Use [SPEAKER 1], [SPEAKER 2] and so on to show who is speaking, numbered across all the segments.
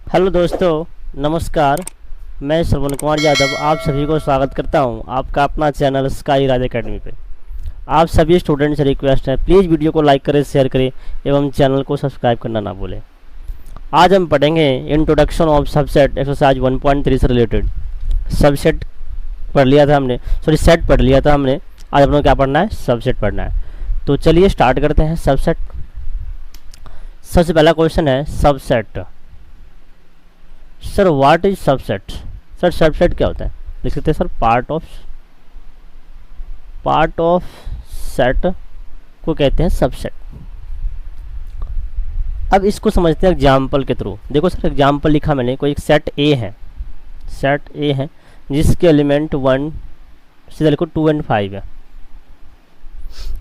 [SPEAKER 1] Hello दोस्तों, नमस्कार। मैं श्रवण कुमार यादव आप सभी को स्वागत करता हूं आपका अपना चैनल स्काई राज एकेडमी पे। आप सभी स्टूडेंट्स से रिक्वेस्ट है, प्लीज़ वीडियो को लाइक करें, शेयर करें एवं चैनल को सब्सक्राइब करना ना भूलें। आज हम पढ़ेंगे इंट्रोडक्शन ऑफ सबसेट एक्सरसाइज 1.3 से रिलेटेड। सबसेट पढ़ लिया था हमने, सेट पढ़ लिया था हमने। आज हम लोग क्या पढ़ना है? सबसेट पढ़ना है। तो चलिए स्टार्ट करते हैं। सबसेट, सबसे पहला क्वेश्चन है subset. Sir what is subset? Sir subset क्या होता है? लिख सकते हैं सर पार्ट ऑफ सेट को कहते हैं सबसेट। अब इसको समझते हैं एग्जाम्पल के थ्रू। देखो सर, एग्जाम्पल लिखा मैंने, कोई एक सेट ए है जिसके एलिमेंट 1 सीधा लिखो 2 और 5 है,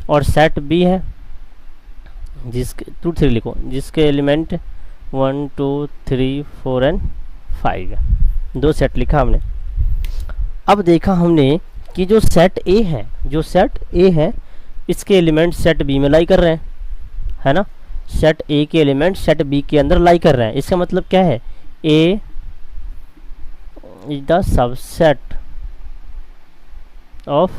[SPEAKER 1] और सेट बी है जिसके 2 3 लिखो, जिसके एलिमेंट 1 2 3 4 और 5 है। दो सेट लिखा हमने। अब देखा हमने कि जो सेट ए है इसके एलिमेंट सेट बी में लाई कर रहे हैं, है ना। सेट ए के एलिमेंट सेट बी के अंदर लाई कर रहे हैं। इसका मतलब क्या है? A is the subset of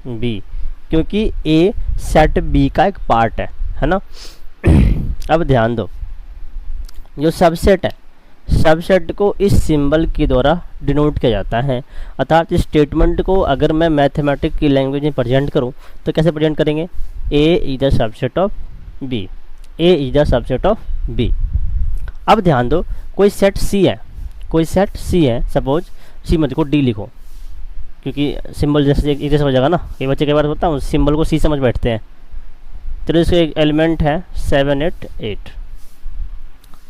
[SPEAKER 1] B, क्योंकि ए सेट बी का एक पार्ट है ना। अब ध्यान दो, जो सबसेट है, सबसेट को इस सिंबल के द्वारा डिनोट किया जाता है। अर्थात इस स्टेटमेंट को अगर मैं मैथमेटिक्स की लैंग्वेज में प्रेजेंट करूं तो कैसे प्रेजेंट करेंगे? A is the subset of B, A is the subset of B. अब ध्यान दो, कोई सेट सी है, सपोज सी मत लिखो, डी लिखो, क्योंकि सिंबल जैसे एक जैसा हो जाएगा ना। कई बच्चे कई बार होता है सिंबल को सी समझ बैठते हैं। तो इसका एक एलिमेंट है 7 8।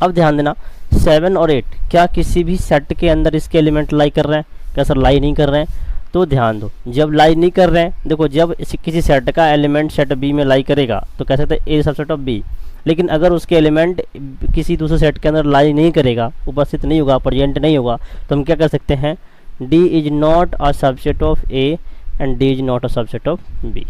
[SPEAKER 1] अब ध्यान देना, 7 और 8 क्या किसी भी सेट के अंदर इसके एलिमेंट लाई कर रहे हैं? क्या सर लाई नहीं कर रहे हैं? तो ध्यान दो, जब लाई नहीं कर रहे हैं, देखो जब किसी सेट का एलिमेंट सेट बी में लाई करेगा तो कह सकते हैं ए सबसेट ऑफ बी। लेकिन अगर उसके एलिमेंट किसी दूसरे सेट के अंदर लाई नहीं करेगा, उपस्थित नहीं होगा, प्रेजेंट नहीं होगा, तो हम क्या कर सकते हैं? D is not a subset of A and D is not a subset of B.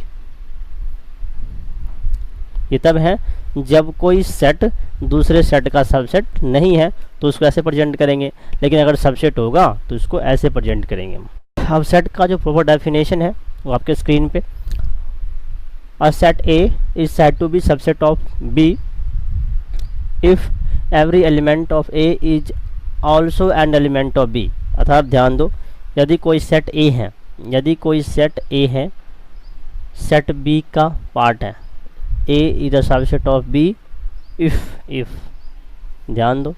[SPEAKER 1] ये तब है जब कोई सेट दूसरे सेट का सबसेट नहीं है तो उसको ऐसे प्रेजेंट करेंगे, लेकिन अगर सबसेट होगा तो उसको ऐसे प्रेजेंट करेंगे। अब सेट का जो प्रॉपर डेफिनेशन है वो आपके स्क्रीन पे। A set A is said to be subset of B if every element of A is also an element of B. अर्थात ध्यान दो, यदि कोई सेट ए है, सेट बी का पार्ट है, A is the subset of B if ध्यान दो,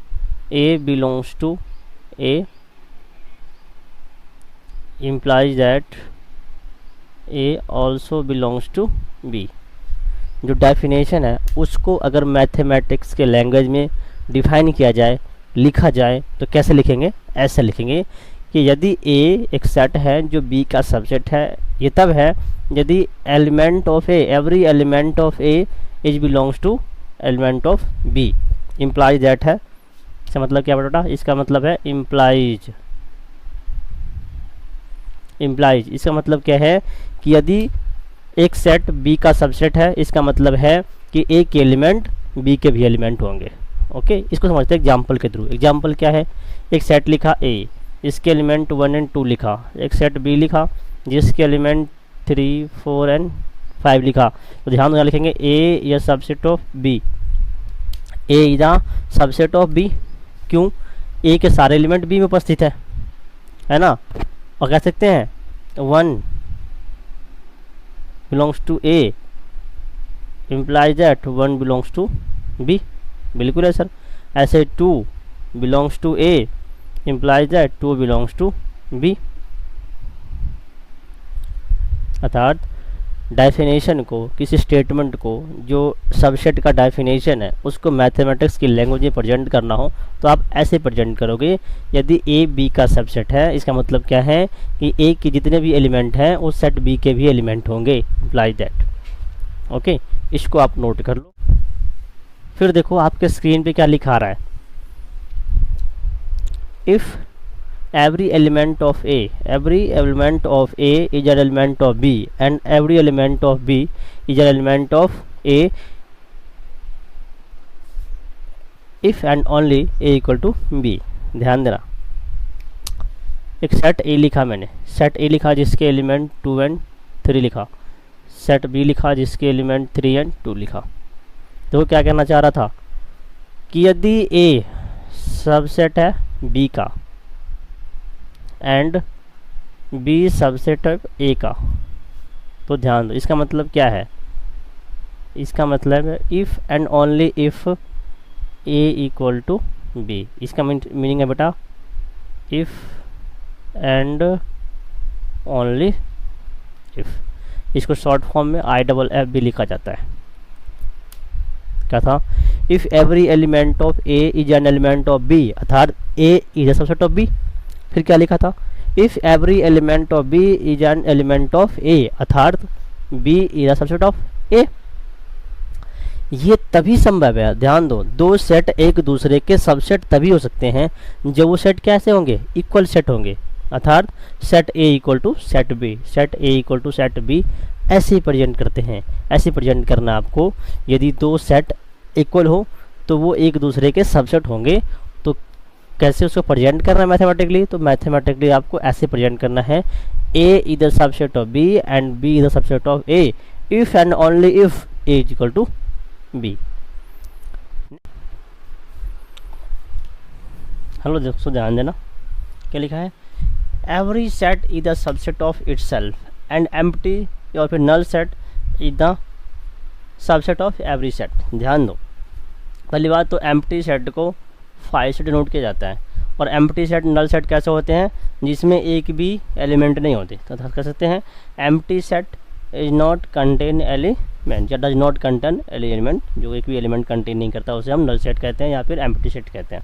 [SPEAKER 1] A belongs to A implies that A also belongs to B। जो डेफिनेशन है उसको अगर मैथमेटिक्स के लैंग्वेज में डिफाइन किया जाए, लिखा जाए, तो कैसे लिखेंगे? ऐसे लिखेंगे कि यदि A एक सेट है जो B का सबसेट है, ये तब है यदि element of A, every element of A is belongs to element of B, implies that है। इसका मतलब क्या बेटा? इसका मतलब है इम्प्लाइज। इसका मतलब क्या है कि यदि एक सेट बी का सबसेट है, इसका मतलब है कि ए के एलिमेंट बी के भी एलिमेंट होंगे। ओके, इसको समझते हैं एग्जाम्पल के थ्रू। एग्जाम्पल क्या है? एक सेट लिखा ए, इसके एलिमेंट 1 और 2 लिखा। एक सेट बी लिखा जिसके एलिमेंट 3 4 और 5 लिखा। तो ध्यान में लिखेंगे ए या subset of B, A is the subset of B. क्यों? ए के सारे एलिमेंट बी में उपस्थित है ना। और कह सकते हैं 1 belongs to A implies that 1 belongs to B. बिल्कुल है सर। ऐसे 2 belongs to A implies that 2 belongs to B. अर्थात डेफिनेशन को, किसी स्टेटमेंट को, जो सबसेट का डेफिनेशन है उसको मैथमेटिक्स की लैंग्वेज में प्रेजेंट करना हो तो आप ऐसे प्रेजेंट करोगे। यदि ए बी का सबसेट है, इसका मतलब क्या है कि ए के जितने भी एलिमेंट हैं उस सेट बी के भी एलिमेंट होंगे, इम्प्लाई दैट। ओके, इसको आप नोट कर लो। फिर देखो आपके स्क्रीन पे क्या लिखा रहा है? If every element of A is an element of B and every element of B is an element of A if and only A equal to B। ध्यान देना, एक सेट ए लिखा मैंने, सेट ए लिखा जिसके एलिमेंट 2 एंड 3 लिखा, set B लिखा जिसके एलिमेंट 3 एंड 2 लिखा। तो क्या कहना चाह रहा था कि यदि ए सबसेट है बी का एंड बी सबसेट है ए का, तो ध्यान दो इसका मतलब क्या है, इसका मतलब है if and only if A equal to B. इसका मीनिंग है बेटा इफ़ एंड ओनली इफ़, इसको शॉर्ट फॉर्म में IFF भी लिखा जाता है। क्या था, if every element of A is an element of B, अर्थात A is a subset of B. फिर क्या लिखा था, if every element of B is an element of A, अर्थात B is a subset of A. ये तभी संभव है, ध्यान दो, दो सेट एक दूसरे के सबसेट तभी हो सकते हैं जब वो सेट कैसे होंगे, इक्वल सेट होंगे, अर्थात set A equal to set B, set A equal to set B, ऐसे ही प्रेजेंट करते हैं। ऐसे प्रेजेंट करना आपको, यदि दो सेट इक्वल हो तो वो एक दूसरे के सबसेट होंगे। तो कैसे उसको प्रेजेंट करना है मैथमेटिकली, तो मैथमेटिकली आपको ऐसे प्रेजेंट करना है, A is the subset of B and B is the subset of A if and only if A is equal to B. Hello दोस्तों ध्यान देना, क्या लिखा है, every set is the subset of itself and empty, और फिर null set is the subset of every set. ध्यान दो, पहली बात तो एम्प्टी सेट को 5 से डिनोट किया जाता है, और एम्प्टी सेट नल सेट कैसे होते हैं, जिसमें एक भी एलिमेंट नहीं होते। तो कह सकते हैं empty set is not contain element या डज नॉट कंटेन एलिमेंट, जो एक भी एलिमेंट कंटेन नहीं करता उसे हम नल सेट कहते हैं या फिर एम्प्टी सेट कहते हैं।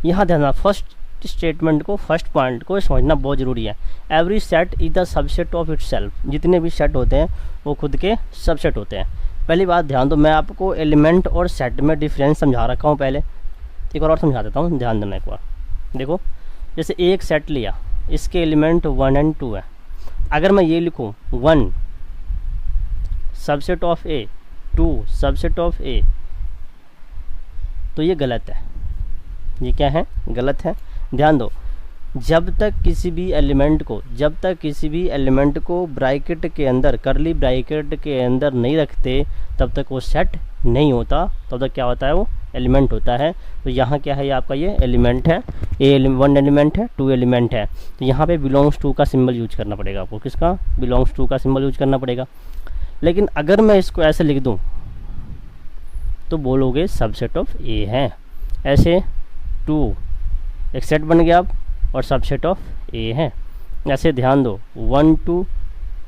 [SPEAKER 1] यहाँ ध्यान, फर्स्ट स्टेटमेंट को, फर्स्ट पॉइंट को समझना बहुत ज़रूरी है। Every set is the subset of itself, जितने भी सेट होते हैं वो खुद के सबसेट होते हैं। पहली बात ध्यान दो, मैं आपको एलिमेंट और सेट में डिफरेंस समझा रखा हूँ पहले, एक और समझा देता हूँ, ध्यान देना एक बार। देखो जैसे एक सेट लिया, इसके एलिमेंट 1 एंड 2 है, अगर मैं ये लिखूँ 1 subset of A, 2 subset of A, तो ये गलत है। ये क्या है, गलत है। ध्यान दो, जब तक किसी भी एलिमेंट को ब्रैकेट के अंदर, करली ब्रैकेट के अंदर नहीं रखते, तब तक वो सेट नहीं होता, तब तक क्या होता है, वो एलिमेंट होता है। तो यहाँ क्या है, ये आपका ये एलिमेंट है, ए 1 एलिमेंट है, 2 एलिमेंट है, तो यहाँ पे बिलोंग्स टू का सिंबल यूज करना पड़ेगा आपको। किसका, बिलोंग्स टू का सिंबल यूज करना पड़ेगा। लेकिन अगर मैं इसको ऐसे लिख दूँ तो बोलोगे सबसेट ऑफ ए है। ऐसे 2 एक सेट बन गया अब और सबसेट ऑफ ए है। ऐसे ध्यान दो 1 2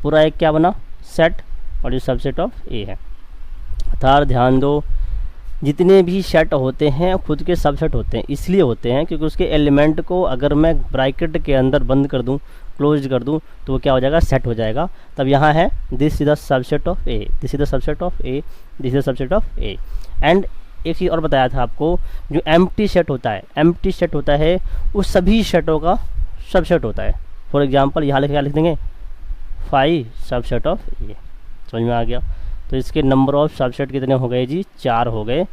[SPEAKER 1] पूरा एक क्या बना, सेट, और ये सबसेट ऑफ ए है। अर्थात ध्यान दो, जितने भी सेट होते हैं खुद के सबसेट होते हैं, इसलिए होते हैं क्योंकि उसके एलिमेंट को अगर मैं ब्रैकेट के अंदर बंद कर दूं, क्लोज कर दूं, तो वो क्या हो जाएगा, सेट हो जाएगा। तब यहाँ है this is the subset of A, this is the subset of A, this is the subset of A. And एक चीज़ और बताया था आपको, जो एम्प्टी सेट होता है, एम्प्टी सेट होता है उस सभी सेटों का सबसेट होता है। फॉर एग्जांपल यहाँ लिख देंगे 5 सबसेट ऑफ ए, समझ में आ गया। तो इसके नंबर ऑफ सबसेट कितने हो गए जी, 4 हो गए।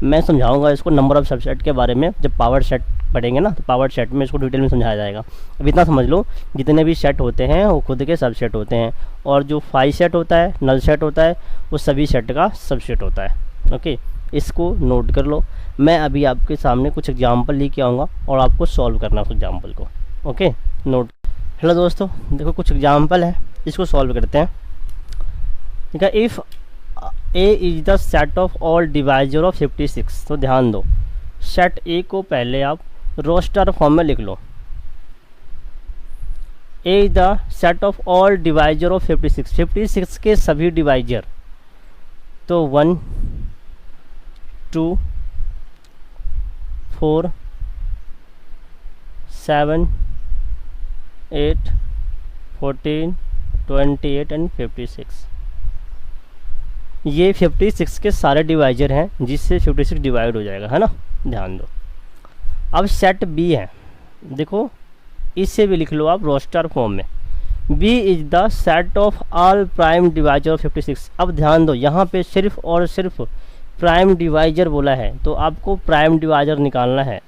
[SPEAKER 1] मैं समझाऊंगा इसको नंबर ऑफ सबसेट के बारे में जब पावर सेट पढ़ेंगे ना, तो पावर सेट में इसको डिटेल में समझाया जाएगा। अब इतना समझ लो, जितने भी सेट होते हैं वो खुद के सबसेट होते हैं, और जो 5 सेट होता है, नल सेट होता है, वो सभी सेट का सबसेट होता है। ओके, इसको नोट कर लो। मैं अभी आपके सामने कुछ एग्जाम्पल लेके आऊँगा और आपको सॉल्व करना उस एग्जाम्पल को। Okay, note. हेलो दोस्तों, देखो कुछ एग्जाम्पल है, इसको सॉल्व करते हैं। ठीक है, if A is the set of all divisor of 56, तो ध्यान दो, सेट ए को पहले आप रोस्टर फॉर्म में लिख लो। A is the set of all divisor of 56, 56 के सभी डिवाइजर, तो 1 2 4 7 8 14 28 एंड 56, ये 56 के सारे डिवाइजर हैं, जिससे 56 डिवाइड हो जाएगा, है ना। ध्यान दो, अब सेट बी है, देखो इससे भी लिख लो आप रोस्टर फॉर्म में, B is the set of all prime divisor of 56। अब ध्यान दो, यहाँ पे सिर्फ और सिर्फ प्राइम डिवाइजर बोला है, तो आपको प्राइम डिवाइजर निकालना है।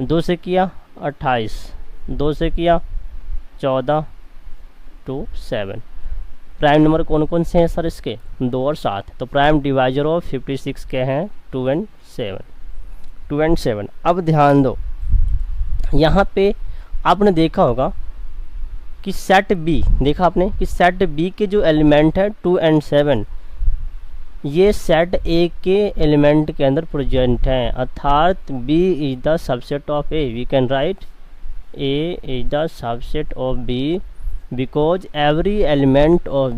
[SPEAKER 1] 2 से किया 28, 2 से किया 14, 2 7। प्राइम नंबर कौन कौन से हैं सर इसके? 2 और 7। तो प्राइम डिवाइजर ऑफ 56 के हैं 2 and 7, 2 and 7। अब ध्यान दो, यहाँ पे आपने देखा होगा कि सेट बी, देखा आपने कि सेट बी के जो एलिमेंट है 2 and 7 ये सेट ए के एलिमेंट के अंदर प्रेजेंट हैं, अर्थात B is the subset of A. We can write A is the subset of B because every element of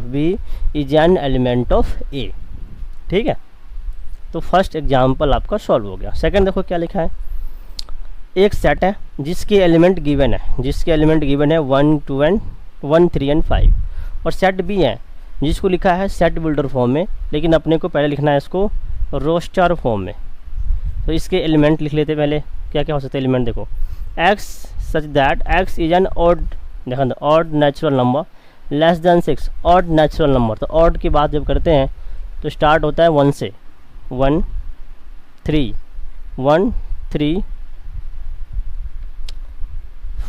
[SPEAKER 1] B is an element of A. ठीक है, तो फर्स्ट एग्जाम्पल आपका सॉल्व हो गया। सेकंड देखो क्या लिखा है, एक सेट है जिसके एलिमेंट गिवन है, 1 2 and 1 3 and 5, और सेट बी है जिसको लिखा है सेट बिल्डर फॉर्म में, लेकिन अपने को पहले लिखना है इसको रोस्टर फॉर्म में। तो इसके एलिमेंट लिख लेते पहले, क्या क्या हो सकते हैं एलिमेंट। देखो x such that x is an odd, देखो odd natural number less than 6, odd natural number. तो ऑड की बात जब करते हैं तो स्टार्ट होता है 1 से, 1 3 1 3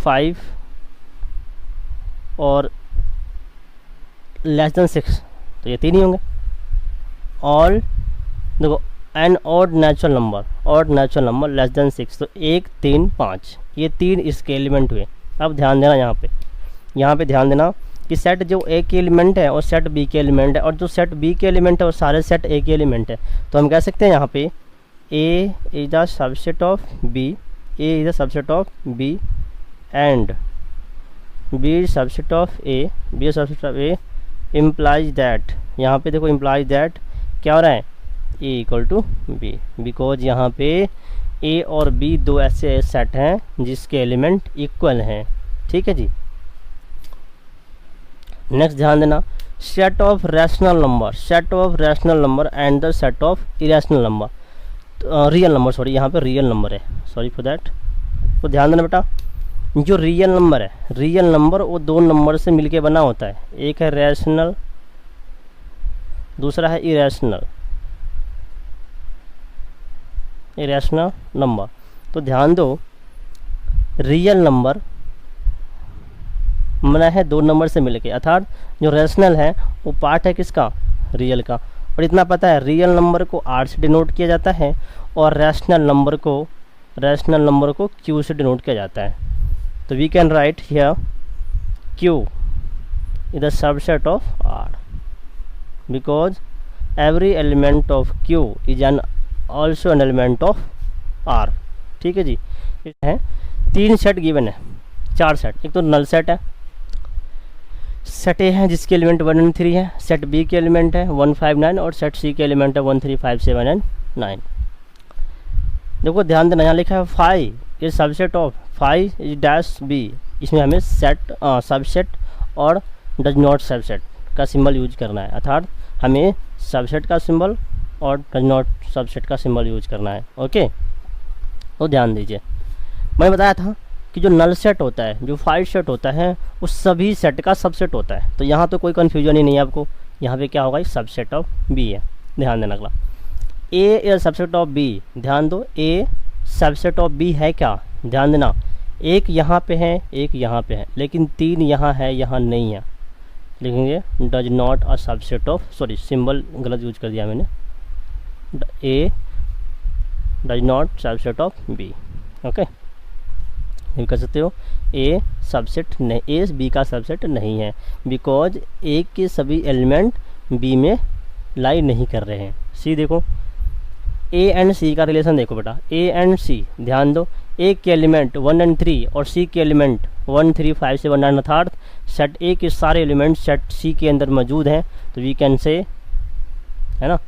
[SPEAKER 1] 5 और लेस देन 6, तो ये 3 ही होंगे। ऑल देखो an odd natural number less than 6, तो 1 3 5, ये 3 इसके एलिमेंट हुए। अब ध्यान देना यहाँ पे ध्यान देना कि सेट जो ए के एलिमेंट है और सेट बी के एलिमेंट है, और जो सेट बी के एलिमेंट है वो सारे सेट ए के एलिमेंट है। तो हम कह सकते हैं यहाँ पे A is the subset of B, and B is subset of A, implies that, यहाँ पे देखो इम्प्लाइज दैट क्या हो रहा है, A equal to B, because यहाँ पे ए और बी दो ऐसे सेट हैं जिसके एलिमेंट इक्वल हैं। ठीक है जी। नेक्स्ट ध्यान देना, set of rational number and the set of irrational number, real number, sorry यहाँ पे रियल नंबर है, सॉरी फॉर दैट। तो ध्यान देना बेटा, जो रियल नंबर वो 2 नंबर से मिलके बना होता है, एक है रैशनल, दूसरा है इरेशनल नंबर। तो ध्यान दो, रियल नंबर बना है 2 नंबर से मिलके, अर्थात जो रैशनल है वो पार्ट है किसका, रियल का। और इतना पता है रियल नंबर को R से डिनोट किया जाता है और रैशनल नंबर को Q से डिनोट किया जाता है। तो we can write here Q is the subset of R because every element of Q is an also an element of R। ठीक है जी। है 3 सेट गिवन है, 4 सेट। एक तो नल सेट है, सेट ए है जिसके एलिमेंट 1 and 3 है, सेट बी के एलिमेंट है 1 5 9 और सेट सी के एलिमेंट है 1 3 5 7 and 9। देखो ध्यान देना, यहाँ लिखा है 5 is subset of 5 is dash B, इसमें हमें सेट सबसेट और डज नॉट सबसेट का सिंबल यूज करना है, अर्थात हमें सबसेट का सिंबल और डज नॉट सबसेट का सिंबल यूज करना है। ओके, तो ध्यान दीजिए, मैंने बताया था कि जो नल सेट होता है, जो 5 सेट होता है, उस सभी सेट का सबसेट होता है। तो यहाँ तो कोई कन्फ्यूजन ही नहीं है आपको, यहाँ पे क्या होगा, सबसेट ऑफ बी है। ध्यान देना अगला, ए इज सबसेट ऑफ बी। ध्यान दो, ए सबसेट ऑफ बी है क्या, ध्यान देना, एक यहाँ पे है, एक यहाँ पे है, लेकिन 3 यहाँ है, यहाँ नहीं है। लिखेंगे does not a subset of, sorry symbol गलत यूज कर दिया मैंने, A does not subset of B. Okay, ये कर सकते हो, ए सबसेट नहीं, ए बी का सबसेट नहीं है बिकॉज ए के सभी एलिमेंट बी में लाई नहीं कर रहे हैं। सी देखो, ए एंड सी का रिलेशन देखो बेटा, ए एंड सी, ध्यान दो, ए के एलिमेंट 1 and 3 और सी के एलिमेंट 1 3 5 7 9, अर्थात सेट ए के सारे एलिमेंट सेट सी के अंदर मौजूद हैं। तो वी कैन से, है ना,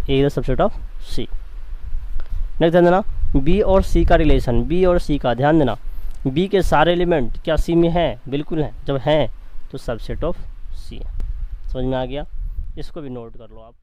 [SPEAKER 1] A is the subset of C. Next ध्यान देना, बी और सी का रिलेशन, बी और सी का ध्यान देना, बी के सारे एलिमेंट क्या सी में हैं, बिल्कुल हैं, जब हैं तो सबसेट ऑफ सी है। समझ में आ गया, इसको भी नोट कर लो आप।